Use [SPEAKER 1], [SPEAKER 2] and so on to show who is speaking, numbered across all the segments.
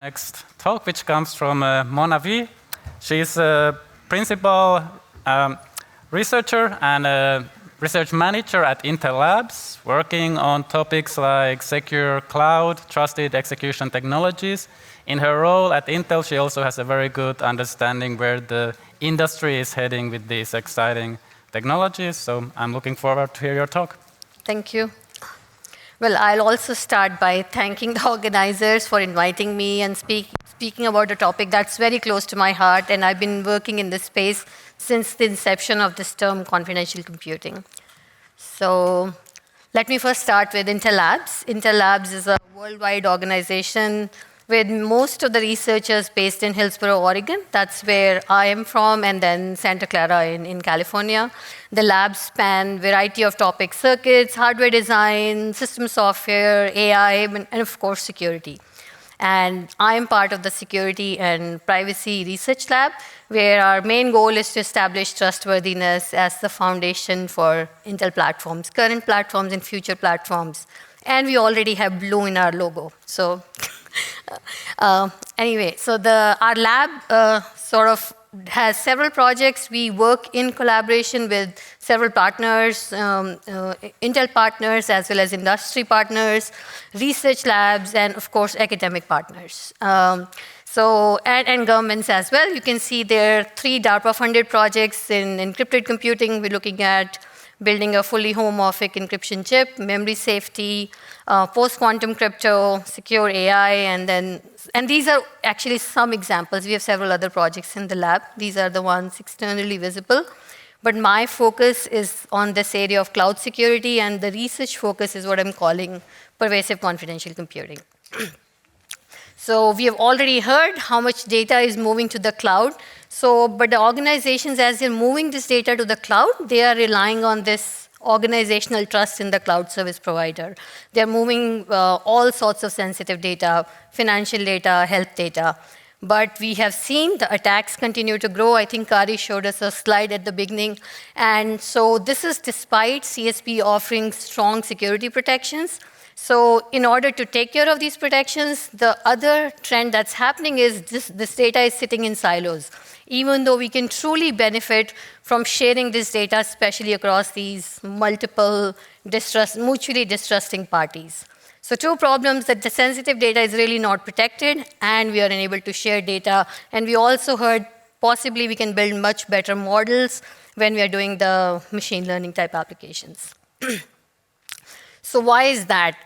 [SPEAKER 1] Next talk, which comes from Mona Vij. She's a principal researcher and a research manager at Intel Labs, working on topics like secure cloud, trusted execution technologies. In her role at Intel, she also has a very good understanding where the industry is heading with these exciting technologies. So I'm looking forward to hear your talk.
[SPEAKER 2] Thank you. Well, I'll also start by thanking the organizers for inviting me and speaking about a topic that's very close to my heart, and I've been working in this space since the inception of this term, confidential computing. So let me first start with Intel Labs. Intel Labs is a worldwide organization with most of the researchers based in Hillsboro, Oregon. That's where I am from, and then Santa Clara in California. The labs span a variety of topics: circuits, hardware design, system software, AI, and of course, security. And I am part of the security and privacy research lab, where our main goal is to establish trustworthiness as the foundation for Intel platforms, current platforms and future platforms. And we already have blue in our logo. So anyway, so our lab sort of has several projects. We work in collaboration with several partners, Intel partners, as well as industry partners, research labs, and of course, academic partners. And governments as well. You can see there are 3 DARPA-funded projects in encrypted computing. We're looking at building a fully homomorphic encryption chip, memory safety, post-quantum crypto, secure AI, and these are actually some examples. We have several other projects in the lab. These are the ones externally visible. But my focus is on this area of cloud security, and the research focus is what I'm calling pervasive confidential computing. So we have already heard how much data is moving to the cloud. But the organizations, as they're moving this data to the cloud, they are relying on this organizational trust in the cloud service provider. They're moving all sorts of sensitive data, financial data, health data. But we have seen the attacks continue to grow. I think Kari showed us a slide at the beginning. And so this is despite CSP offering strong security protections. So in order to take care of these protections, the other trend that's happening is this data is sitting in silos, even though we can truly benefit from sharing this data, especially across these multiple mutually distrusting parties. So 2 problems: that the sensitive data is really not protected, and we are unable to share data. And we also heard possibly we can build much better models when we are doing the machine learning type applications. So why is that?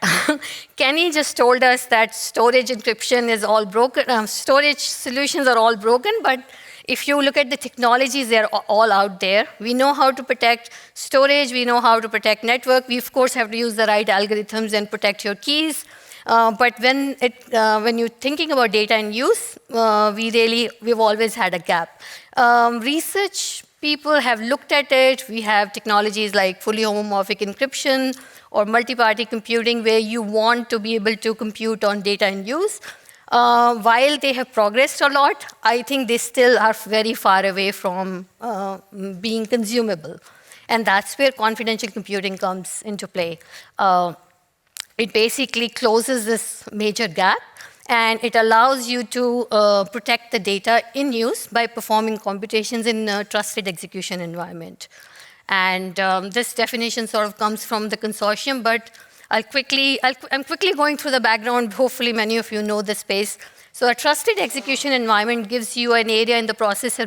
[SPEAKER 2] Kenny just told us that storage encryption is all broken. Storage solutions are all broken, but if you look at the technologies, they're all out there. We know how to protect storage. We know how to protect network. We, of course, have to use the right algorithms and protect your keys. But when you're thinking about data in use, we've always had a gap. Research people have looked at it. We have technologies like fully homomorphic encryption or multi-party computing, where you want to be able to compute on data in use. While they have progressed a lot, I think they still are very far away from being consumable. And that's where confidential computing comes into play. It basically closes this major gap, and it allows you to protect the data in use by performing computations in a trusted execution environment. And this definition sort of comes from the consortium, but I'm quickly going through the background. Hopefully, many of you know the space. So a trusted execution environment gives you an area in the processor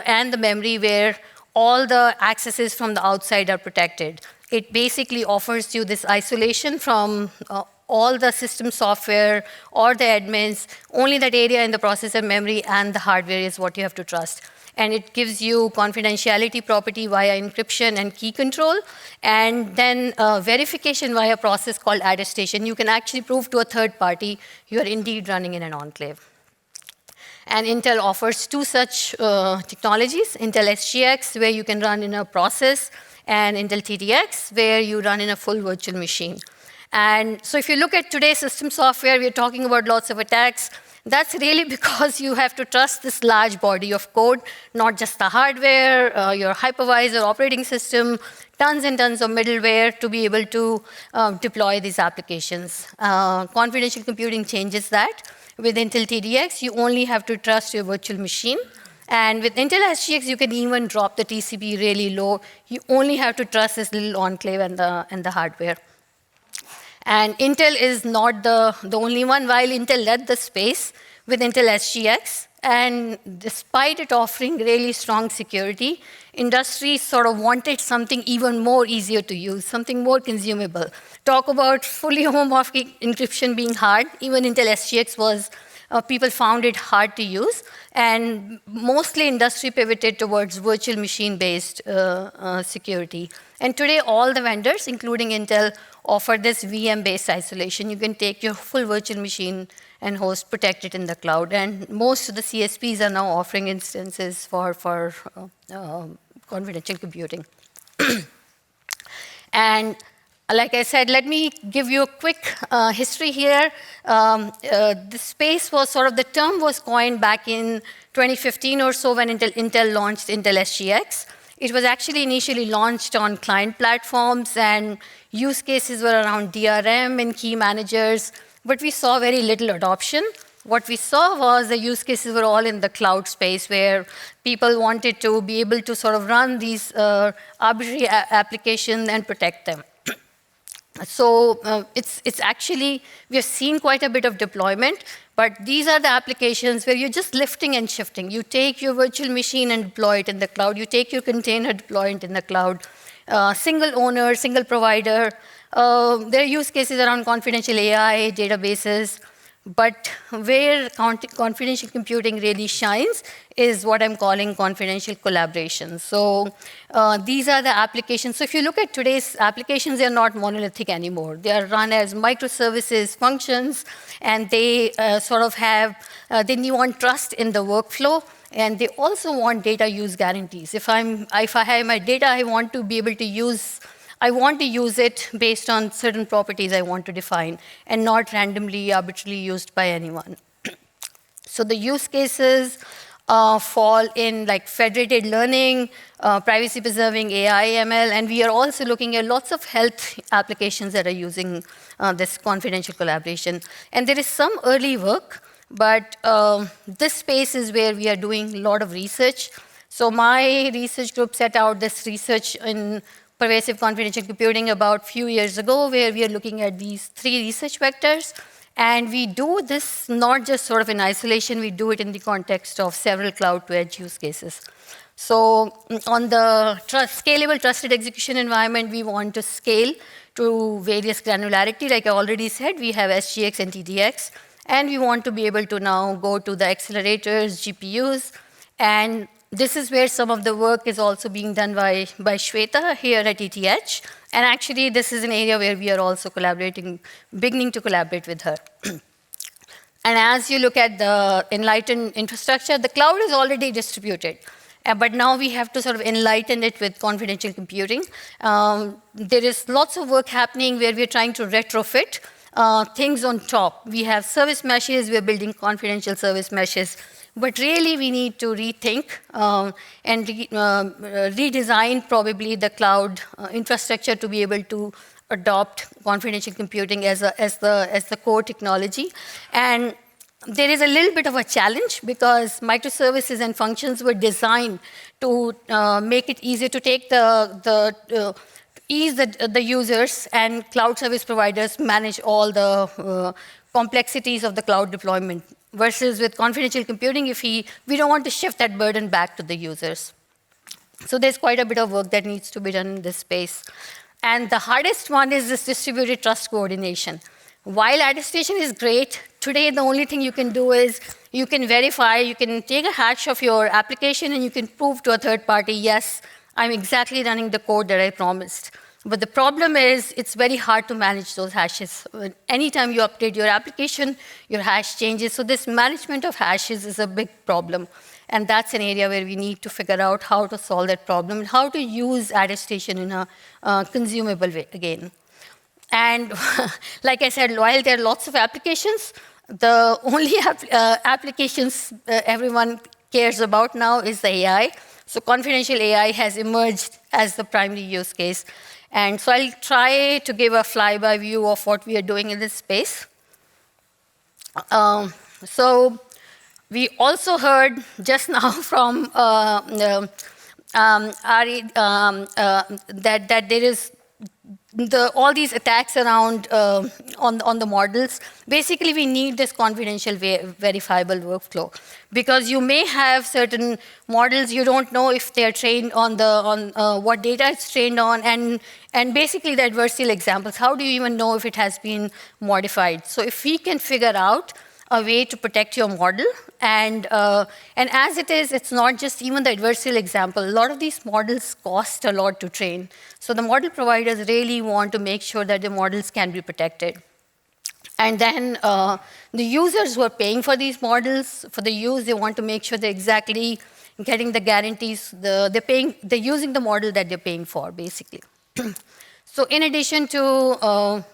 [SPEAKER 2] and the memory where all the accesses from the outside are protected. It basically offers you this isolation from all the system software or the admins. Only that area in the processor memory and the hardware is what you have to trust. And it gives you confidentiality property via encryption and key control, and then verification via a process called attestation. You can actually prove to a third party you are indeed running in an enclave. And Intel offers 2 such technologies: Intel SGX, where you can run in a process, and Intel TDX, where you run in a full virtual machine. And so if you look at today's system software, we're talking about lots of attacks. That's really because you have to trust this large body of code, not just the hardware, your hypervisor operating system, tons and tons of middleware to be able to deploy these applications. Confidential computing changes that. With Intel TDX, you only have to trust your virtual machine. And with Intel SGX, you can even drop the TCP really low. You only have to trust this little enclave and the hardware. And Intel is not the only one. While Intel led the space with Intel SGX, and despite it offering really strong security, industry sort of wanted something even more easier to use, something more consumable. Talk about fully homomorphic encryption being hard. Even Intel SGX was, people found it hard to use. And mostly industry pivoted towards virtual machine-based security. And today, all the vendors, including Intel, offer this VM-based isolation. You can take your full virtual machine and host, protect it in the cloud. And most of the CSPs are now offering instances for confidential computing. And like I said, let me give you a quick history here. The space was sort of, the term was coined back in 2015 or so when Intel launched Intel SGX. It was actually initially launched on client platforms, and use cases were around DRM and key managers, but we saw very little adoption. What we saw was the use cases were all in the cloud space, where people wanted to be able to sort of run these arbitrary applications and protect them. So it's actually, we have seen quite a bit of deployment, but these are the applications where you're just lifting and shifting. You take your virtual machine and deploy it in the cloud. You take your container, deploy it in the cloud. Single owner, single provider. There are use cases around confidential AI, databases. But where confidential computing really shines is what I'm calling confidential collaboration. So these are the applications. So if you look at today's applications, they're not monolithic anymore. They are run as microservices, functions, and they sort of have, they want trust in the workflow, and they also want data use guarantees. If I have my data, I want to be able to use it based on certain properties I want to define, and not randomly, arbitrarily used by anyone. So the use cases fall in like federated learning, privacy-preserving AI, ML, and we are also looking at lots of health applications that are using this confidential collaboration. And there is some early work, but this space is where we are doing a lot of research. So my research group set out this research in pervasive confidential computing about a few years ago, where we are looking at these 3 research vectors. And we do this not just sort of in isolation, we do it in the context of several cloud-to-edge use cases. So on the scalable trusted execution environment, we want to scale to various granularity. Like I already said, we have SGX and TDX. And we want to be able to now go to the accelerators, GPUs, and this is where some of the work is also being done by Shweta here at ETH. And actually, this is an area where we are also beginning to collaborate with her. And as you look at the enlightened infrastructure, the cloud is already distributed. But now we have to sort of enlighten it with confidential computing. There is lots of work happening where we're trying to retrofit things on top. We have service meshes, we're building confidential service meshes. But really, we need to rethink and redesign probably the cloud infrastructure to be able to adopt confidential computing as the core technology. And there is a little bit of a challenge because microservices and functions were designed to make it easier to take ease the users, and cloud service providers manage all the complexities of the cloud deployment. Versus with confidential computing, we don't want to shift that burden back to the users. So there's quite a bit of work that needs to be done in this space. And the hardest one is this distributed trust coordination. While attestation is great, today the only thing you can do is you can verify, you can take a hash of your application and you can prove to a third party, yes, I'm exactly running the code that I promised. But the problem is it's very hard to manage those hashes. Anytime you update your application, your hash changes. So this management of hashes is a big problem. And that's an area where we need to figure out how to solve that problem and how to use attestation in a consumable way again. And like I said, while there are lots of applications, the only applications everyone cares about now is the AI. So confidential AI has emerged as the primary use case. And so I'll try to give a flyby view of what we are doing in this space. So we also heard just now from Ari that there is all these attacks around on the models. Basically, we need this confidential verifiable workflow, because you may have certain models, you don't know if they're trained on what data it's trained on, and basically the adversarial examples. How do you even know if it has been modified? So if we can figure out a way to protect your model, and as it is, it's not just even the adversarial example. A lot of these models cost a lot to train. So the model providers really want to make sure that the models can be protected. And then the users who are paying for these models, for the use, they want to make sure they're exactly getting the guarantees. They're using the model that they're paying for, basically. So in addition to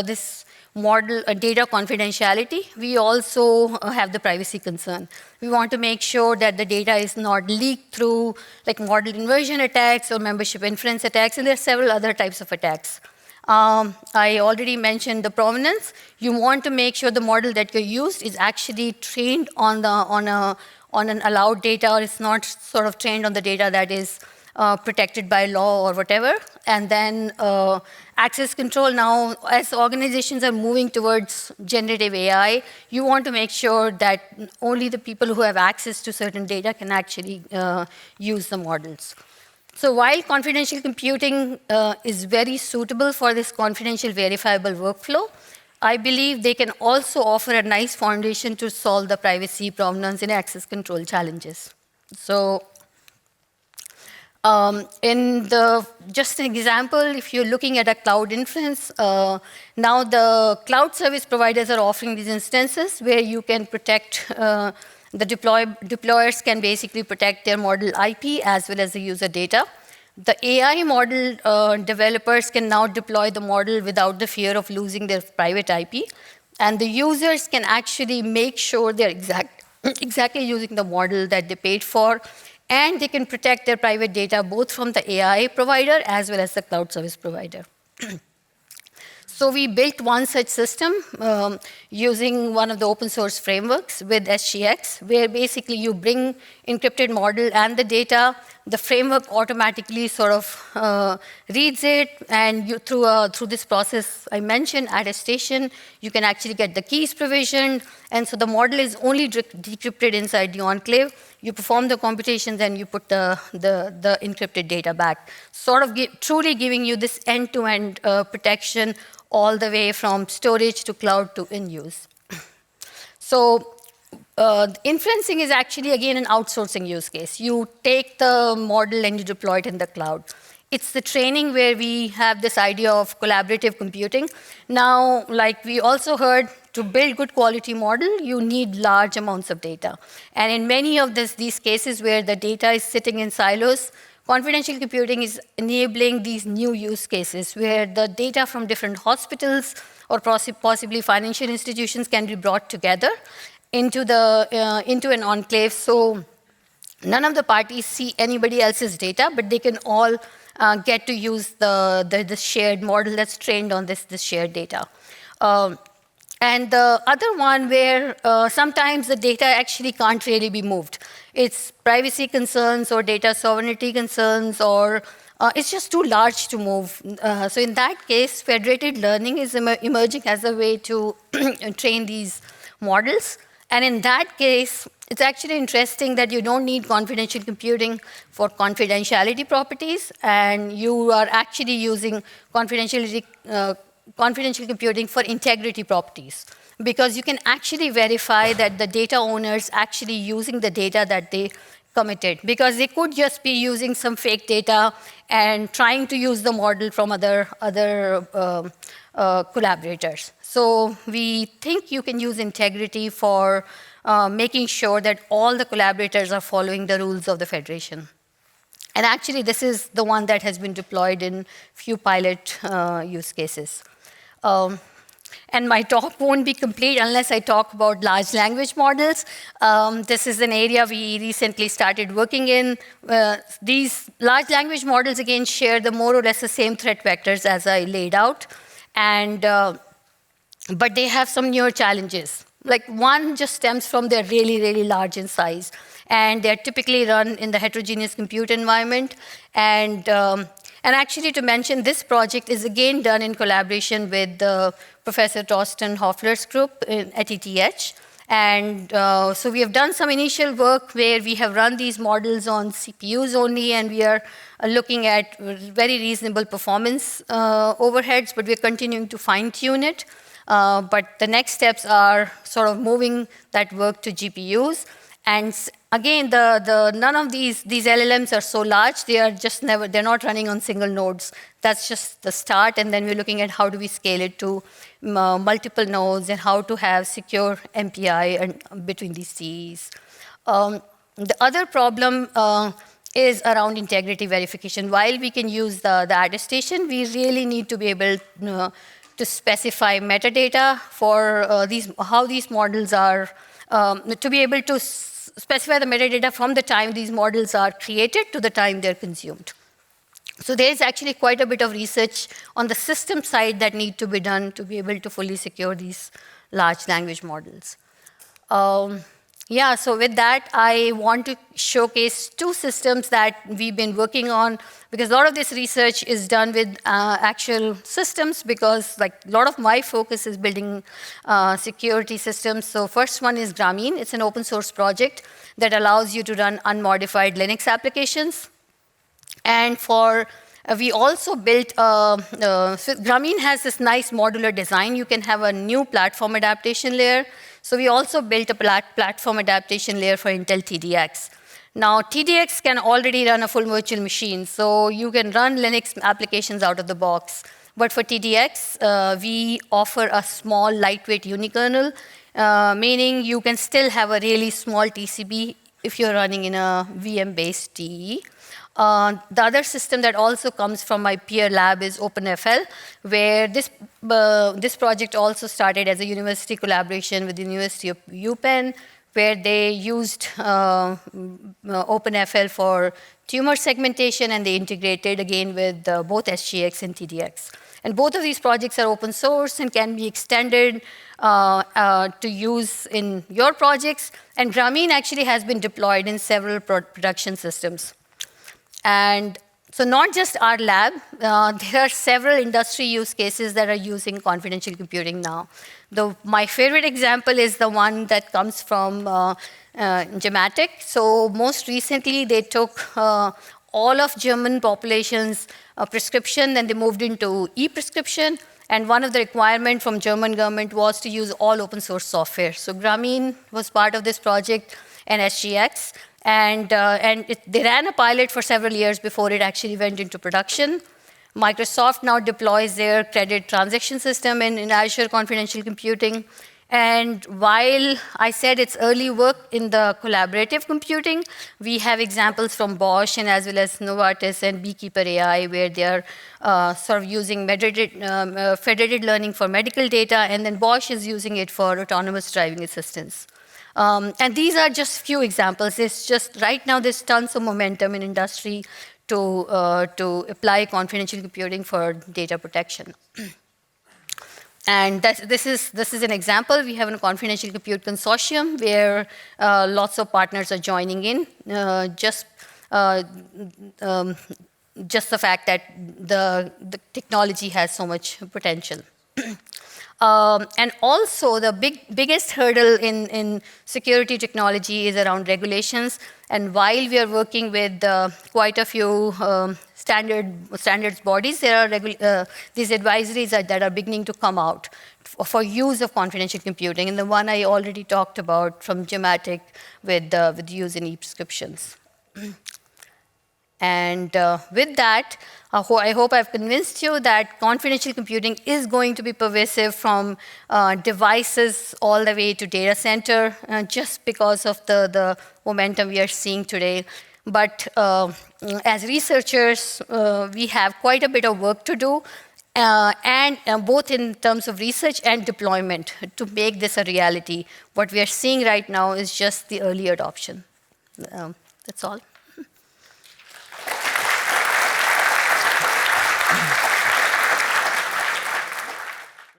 [SPEAKER 2] this model data confidentiality, we also have the privacy concern. We want to make sure that the data is not leaked through like model inversion attacks or membership inference attacks, and there are several other types of attacks. I already mentioned the provenance. You want to make sure the model that you used is actually trained on an allowed data, or it's not sort of trained on the data that is protected by law or whatever. And then access control. Now, as organizations are moving towards generative AI, you want to make sure that only the people who have access to certain data can actually use the models. So while confidential computing is very suitable for this confidential verifiable workflow, I believe they can also offer a nice foundation to solve the privacy, provenance, and access control challenges. So just an example, if you're looking at a cloud inference, now the cloud service providers are offering these instances where you can protect, the deployers can basically protect their model IP as well as the user data. The AI model developers can now deploy the model without the fear of losing their private IP. And the users can actually make sure they're exactly using the model that they paid for. And they can protect their private data both from the AI provider as well as the cloud service provider. So we built one such system using one of the open source frameworks with SGX, where basically you bring encrypted model and the data. The framework automatically sort of reads it, and you, through this process I mentioned, attestation, you can actually get the keys provisioned, and so the model is only decrypted inside the enclave. You perform the computations and you put the encrypted data back, sort of truly giving you this end-to-end protection all the way from storage to cloud to in-use. So inferencing is actually, again, an outsourcing use case. You take the model and you deploy it in the cloud. It's the training where we have this idea of collaborative computing. Now, like we also heard, to build good quality model, you need large amounts of data. And in many of these cases where the data is sitting in silos, confidential computing is enabling these new use cases where the data from different hospitals or possibly financial institutions can be brought together into an enclave. So none of the parties see anybody else's data, but they can all get to use the shared model that's trained on this shared data. And the other one where sometimes the data actually can't really be moved. It's privacy concerns or data sovereignty concerns, or it's just too large to move. So in that case, federated learning is emerging as a way to train these models. And in that case, it's actually interesting that you don't need confidential computing for confidentiality properties, and you are actually using confidential computing for integrity properties, because you can actually verify that the data owners actually using the data that they committed, because they could just be using some fake data and trying to use the model from other collaborators. So we think you can use integrity for making sure that all the collaborators are following the rules of the federation. And actually, this is the one that has been deployed in few pilot use cases. and my talk won't be complete unless I talk about large language models. This is an area we recently started working in. These large language models, again, share the more or less the same threat vectors as I laid out, and but they have some newer challenges. Like one just stems from they're really, really large in size, and they're typically run in the heterogeneous compute environment. And actually, to mention, this project is again done in collaboration with Professor Torsten Hoffler's group at ETH. And so we have done some initial work where we have run these models on CPUs only, and we are looking at very reasonable performance overheads, but we're continuing to fine-tune it. But the next steps are sort of moving that work to GPUs. And again, none of these LLMs are so large, they're not running on single nodes. That's just the start, and then we're looking at how do we scale it to multiple nodes and how to have secure MPI between these CEs. The other problem is around integrity verification. While we can use the attestation, we really need to be able to specify metadata for how these models are, to be able to specify the metadata from the time these models are created to the time they're consumed. So there's actually quite a bit of research on the system side that need to be done to be able to fully secure these large language models. Yeah, so with that, I want to showcase two systems that we've been working on, because a lot of this research is done with actual systems, because like a lot of my focus is building security systems. So first one is Grameen. It's an open source project that allows you to run unmodified Linux applications. And we also built, so Grameen has this nice modular design. You can have a new platform adaptation layer. So we also built a platform adaptation layer for Intel TDX. Now, TDX can already run a full virtual machine, so you can run Linux applications out of the box. But for TDX, we offer a small, lightweight unikernel, meaning you can still have a really small TCB if you're running in a VM-based TE. The other system that also comes from my peer lab is OpenFL, where this project also started as a university collaboration with the University of UPenn, where they used OpenFL for tumor segmentation, and they integrated again with both SGX and TDX. And both of these projects are open source and can be extended to use in your projects. And Grameen actually has been deployed in several production systems. And so not just our lab, there are several industry use cases that are using confidential computing now. My favorite example is the one that comes from Gematik. So most recently, they took all of German population's prescription, and they moved into e-prescription. And one of the requirements from German government was to use all open source software. So Grameen was part of this project, and SGX. And they ran a pilot for several years before it actually went into production. Microsoft now deploys their credit transaction system in Azure Confidential Computing. And while I said it's early work in the collaborative computing, we have examples from Bosch and as well as Novartis and Beekeeper AI, where they are sort of using federated learning for medical data, and then Bosch is using it for autonomous driving assistance. And these are just few examples. It's just right now there's tons of momentum in industry to apply confidential computing for data protection. And this is an example. We have a confidential compute consortium where lots of partners are joining in. Just the fact that the technology has so much potential. And also, the biggest hurdle in security technology is around regulations. And while we are working with quite a few standards bodies, there are these advisories that are beginning to come out for use of confidential computing. And the one I already talked about from Gematik with use in e-prescriptions. And with that, I hope I've convinced you that confidential computing is going to be pervasive from devices all the way to data center, just because of the momentum we are seeing today. But as researchers, we have quite a bit of work to do. and both in terms of research and deployment to make this a reality. What we are seeing right now is just the early adoption. That's all.